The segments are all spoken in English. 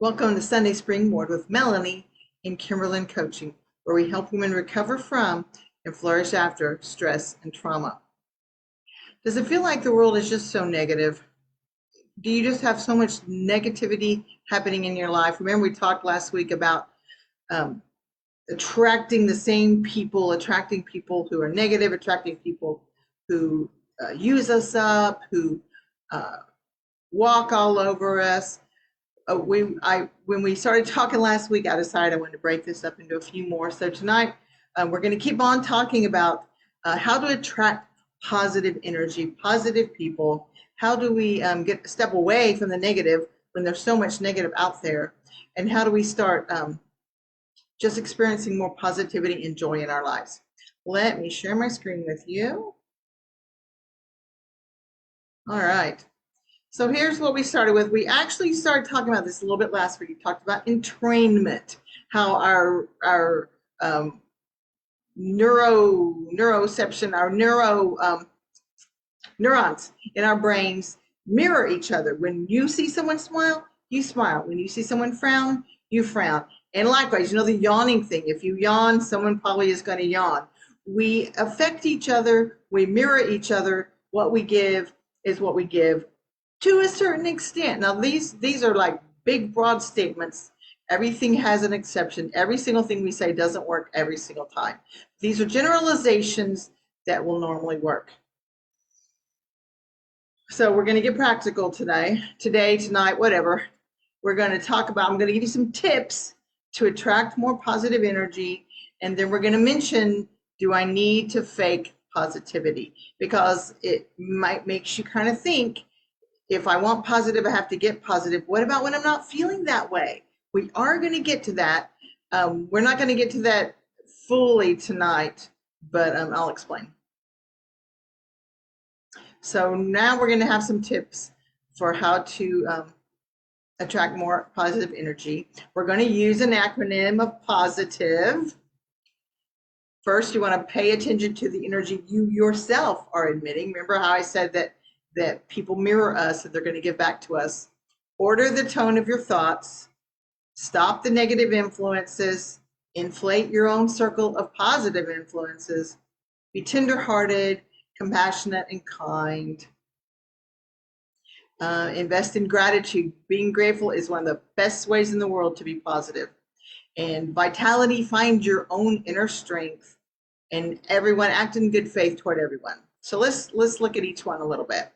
Welcome to Sunday Springboard with Melanie in Kimberlin Coaching, where we help women recover from and flourish after stress and trauma. Does it feel like the world is just so negative? Do you just have so much negativity happening in your life? Remember, we talked last week about um, attracting the same people, attracting people who are negative, attracting people who use us up, who uh, walk all over us. When we started talking last week, I decided I wanted to break this up into a few more. So tonight, we're going to keep on talking about how to attract positive energy, positive people. How do we get a step away from the negative when there's so much negative out there? And how do we start just experiencing more positivity and joy in our lives? Let me share my screen with you. All right. So here's what we started with. We actually started talking about this a little bit last week. We talked about entrainment, how our neuroception, our neurons in our brains mirror each other. When you see someone smile, you smile. When you see someone frown, you frown. And likewise, the yawning thing. If you yawn, someone probably is going to yawn. We affect each other. We mirror each other. What we give is what we give to a certain extent. Now, these are like big, broad statements. Everything has an exception. Every single thing we say doesn't work every single time. These are generalizations that will normally work. So we're going to get practical today, tonight, whatever. We're going to talk about, I'm going to give you some tips to attract more positive energy. And then we're going to mention, do I need to fake positivity? Because it might make you kind of think, if I want positive, I have to get positive. What about when I'm not feeling that way? We are going to get to that. We're not going to get to that fully tonight, but I'll explain. So now we're going to have some tips for how to attract more positive energy. We're going to use an acronym of positive. First, you want to pay attention to the energy you yourself are emitting. Remember how I said that people mirror us, that they're going to give back to us. Order the tone of your thoughts. Stop the negative influences. Inflate your own circle of positive influences. Be tenderhearted, compassionate, and kind. Invest in gratitude. Being grateful is one of the best ways in the world to be positive. And vitality, find your own inner strength. And everyone, act in good faith toward everyone. So let's look at each one a little bit.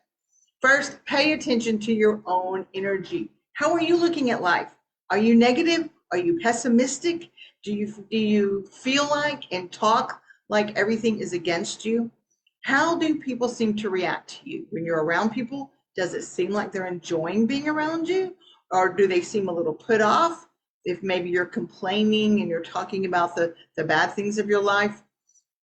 First, pay attention to your own energy. How are you looking at life? Are you negative? Are you pessimistic? Do you feel like and talk like everything is against you? How do people seem to react to you? When you're around people, does it seem like they're enjoying being around you? Or do they seem a little put off? If maybe you're complaining and you're talking about the bad things of your life,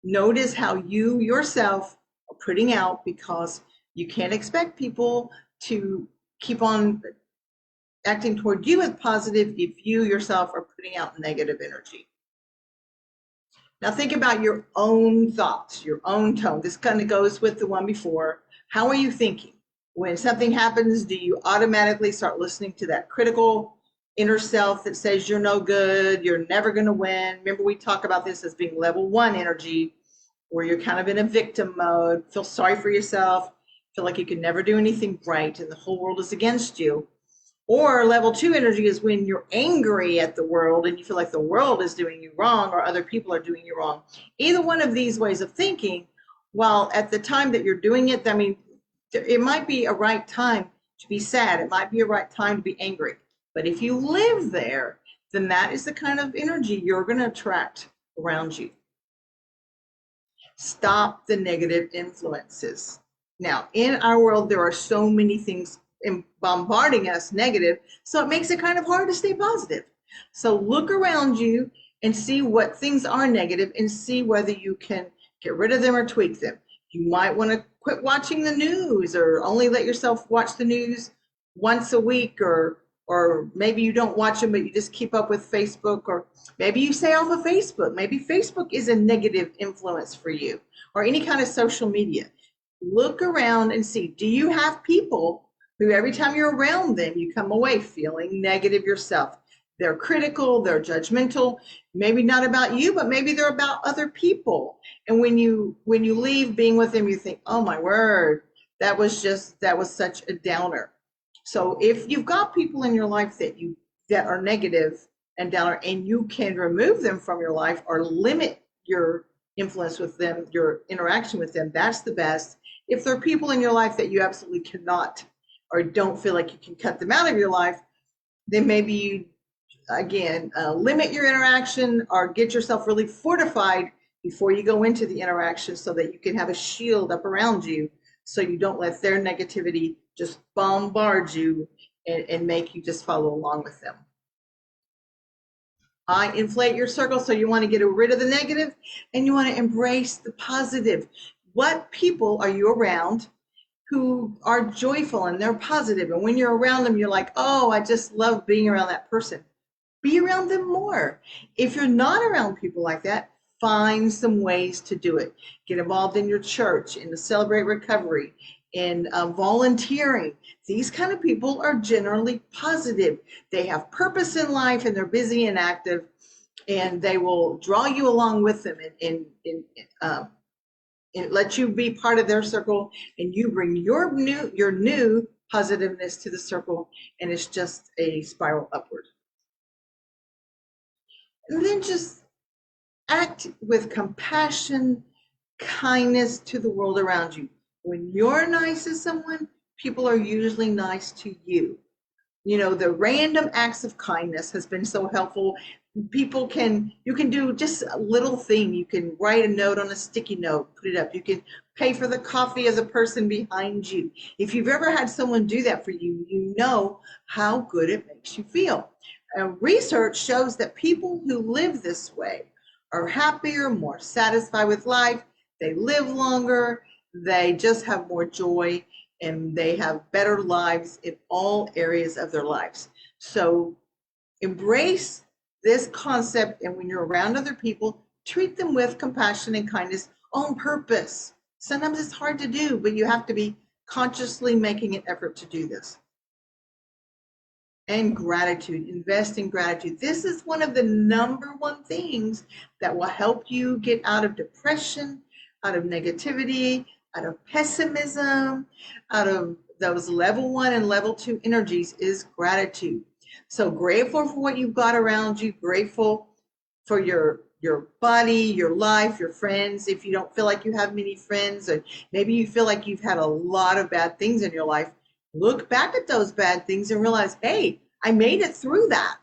notice how you yourself are putting out, because you can't expect people to keep on acting toward you as positive if you yourself are putting out negative energy. Now think about your own thoughts, your own tone. This kind of goes with the one before. How are you thinking? When something happens, do you automatically start listening to that critical inner self that says you're no good, you're never going to win? Remember, we talk about this as being level 1 energy, where you're kind of in a victim mode, feel sorry for yourself, feel like you can never do anything right and the whole world is against you. Or level 2 energy is when you're angry at the world and you feel like the world is doing you wrong or other people are doing you wrong. Either one of these ways of thinking, while at the time that you're doing it, I mean, it might be a right time to be sad. It might be a right time to be angry. But if you live there, then that is the kind of energy you're going to attract around you. Stop the negative influences. Now, in our world, there are so many things bombarding us negative, so it makes it kind of hard to stay positive. So look around you and see what things are negative and see whether you can get rid of them or tweak them. You might want to quit watching the news, or only let yourself watch the news once a week, or maybe you don't watch them, but you just keep up with Facebook, or maybe you stay off of Facebook. Maybe Facebook is a negative influence for you, or any kind of social media. Look around and see, do you have people who every time you're around them, you come away feeling negative yourself. They're critical, they're judgmental, maybe not about you, but maybe they're about other people. And when you leave being with them, you think, oh my word, that was such a downer. So if you've got people in your life that are negative and downer, and you can remove them from your life or limit your influence with them, your interaction with them, that's the best. If there are people in your life that you absolutely cannot or don't feel like you can cut them out of your life, then maybe you, again, limit your interaction or get yourself really fortified before you go into the interaction so that you can have a shield up around you so you don't let their negativity just bombard you and make you just follow along with them. I inflate your circle, so you want to get rid of the negative and you want to embrace the positive. What people are you around who are joyful and they're positive? And when you're around them, you're like, oh, I just love being around that person. Be around them more. If you're not around people like that, find some ways to do it. Get involved in your church, in the Celebrate Recovery, in volunteering. These kind of people are generally positive. They have purpose in life and they're busy and active, and they will draw you along with them and let you be part of their circle, and you bring your new positiveness to the circle, and it's just a spiral upward. And then just act with compassion, kindness to the world around you. When you're nice to someone, people are usually nice to you. You know, the random acts of kindness has been so helpful. You can do just a little thing. You can write a note on a sticky note, put it up. You can pay for the coffee of the person behind you. If you've ever had someone do that for you, you know how good it makes you feel. Research shows that people who live this way are happier, more satisfied with life. They live longer. They just have more joy, and they have better lives in all areas of their lives. So embrace this concept, and when you're around other people, treat them with compassion and kindness on purpose. Sometimes it's hard to do, but you have to be consciously making an effort to do this. And gratitude, invest in gratitude. This is one of the number one things that will help you get out of depression, out of negativity, out of pessimism, out of those level 1 and level 2 energies is gratitude. So grateful for what you've got around you, grateful for your body, your life, your friends. If you don't feel like you have many friends, or maybe you feel like you've had a lot of bad things in your life, look back at those bad things and realize, hey, I made it through that.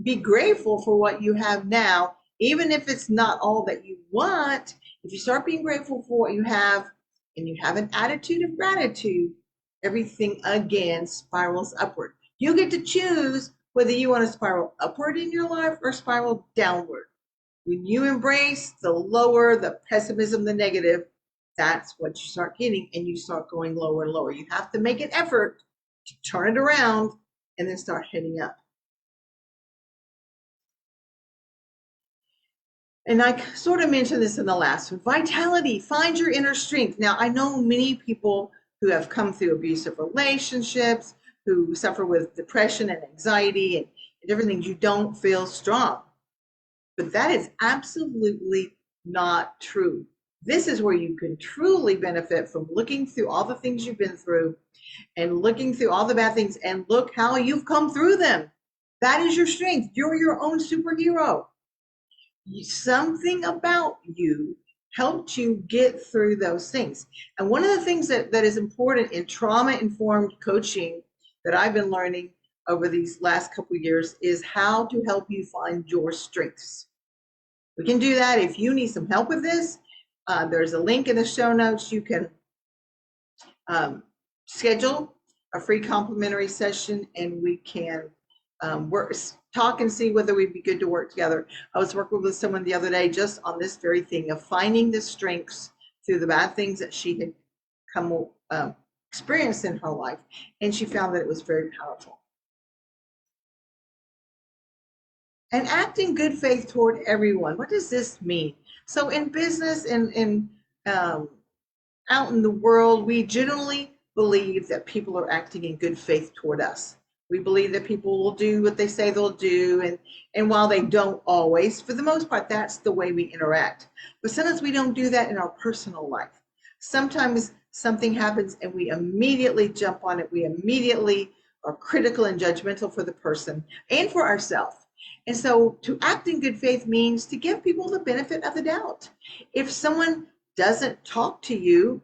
Be grateful for what you have now, even if it's not all that you want. If you start being grateful for what you have and you have an attitude of gratitude, everything again spirals upward. You get to choose whether you want to spiral upward in your life or spiral downward. When you embrace the lower, the pessimism, the negative, that's what you start getting, and you start going lower and lower. You have to make an effort to turn it around and then start heading up. And I sort of mentioned this in the last one. Vitality, find your inner strength. Now, I know many people who have come through abusive relationships, who suffer with depression and anxiety and different things. You don't feel strong. But that is absolutely not true. This is where you can truly benefit from looking through all the things you've been through and looking through all the bad things, and look how you've come through them. That is your strength. You're your own superhero. Something about you helped you get through those things. And one of the things that is important in trauma-informed coaching that I've been learning over these last couple of years is how to help you find your strengths. We can do that. If you need some help with this, there's a link in the show notes. You can schedule a free complimentary session, and we can talk and see whether we'd be good to work together. I was working with someone the other day just on this very thing of finding the strengths through the bad things that she had come experienced in her life, and she found that it was very powerful. And act in good faith toward everyone. What does this mean? So in business and out in the world, we generally believe that people are acting in good faith toward us. We believe that people will do what they say they'll do, and while they don't always, for the most part, that's the way we interact. But sometimes we don't do that in our personal life. Sometimes something happens and we immediately jump on it. We immediately are critical and judgmental for the person and for ourselves. And so to act in good faith means to give people the benefit of the doubt. If someone doesn't talk to you,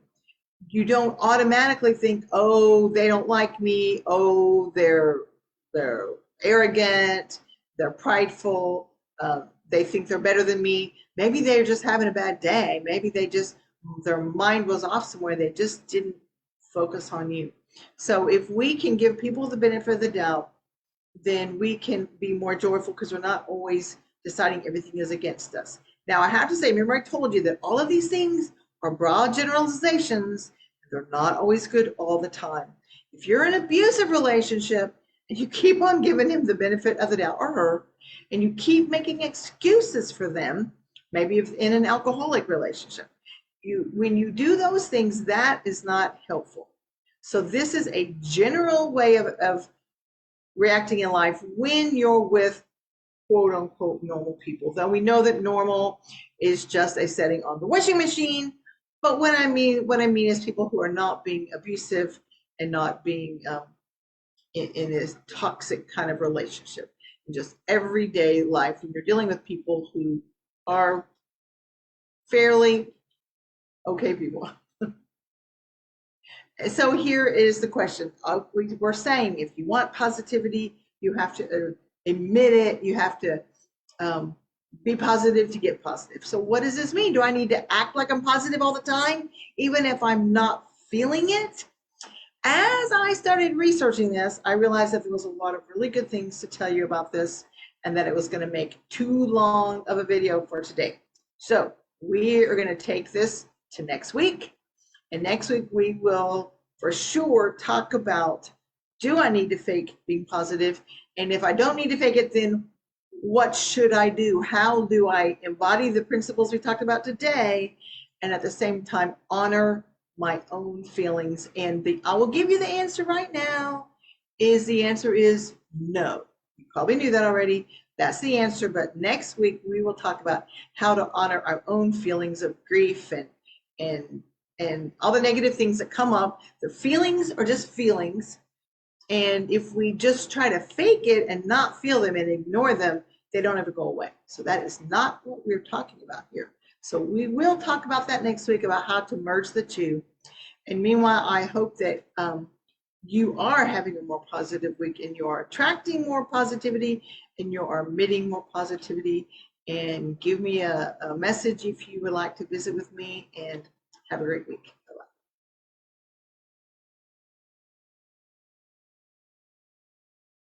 you don't automatically think, oh, they don't like me, oh, they're arrogant, they're prideful, they think they're better than me. Maybe they're just having a bad day. Maybe their mind was off somewhere. They just didn't focus on you. So if we can give people the benefit of the doubt, then we can be more joyful because we're not always deciding everything is against us. Now, I have to say, remember I told you that all of these things are broad generalizations. They're not always good all the time. If you're in an abusive relationship and you keep on giving him the benefit of the doubt or her, and you keep making excuses for them, maybe in an alcoholic relationship, when you do those things, that is not helpful. So this is a general way of reacting in life when you're with quote unquote normal people. Though we know that normal is just a setting on the washing machine. But what I mean is people who are not being abusive and not being in this toxic kind of relationship. In just everyday life, when you're dealing with people who are fairly okay people. So here is the question. We're saying if you want positivity, you have to emit it. You have to be positive to get positive. So what does this mean? Do I need to act like I'm positive all the time, even if I'm not feeling it? As I started researching this, I realized that there was a lot of really good things to tell you about this and that it was going to make too long of a video for today. So we are going to take this to next week. And next week we will for sure talk about, do I need to fake being positive? And if I don't need to fake it, then what should I do? How do I embody the principles we talked about today and at the same time honor my own feelings? And I will give you the answer right now. The answer is no. You probably knew that already. That's the answer. But next week we will talk about how to honor our own feelings of grief and all the negative things that come up. The feelings are just feelings. And if we just try to fake it and not feel them and ignore them, they don't ever go away. So that is not what we're talking about here. So we will talk about that next week, about how to merge the two. And meanwhile, I hope that you are having a more positive week and you are attracting more positivity and you are emitting more positivity. And give me a message if you would like to visit with me, and have a great week.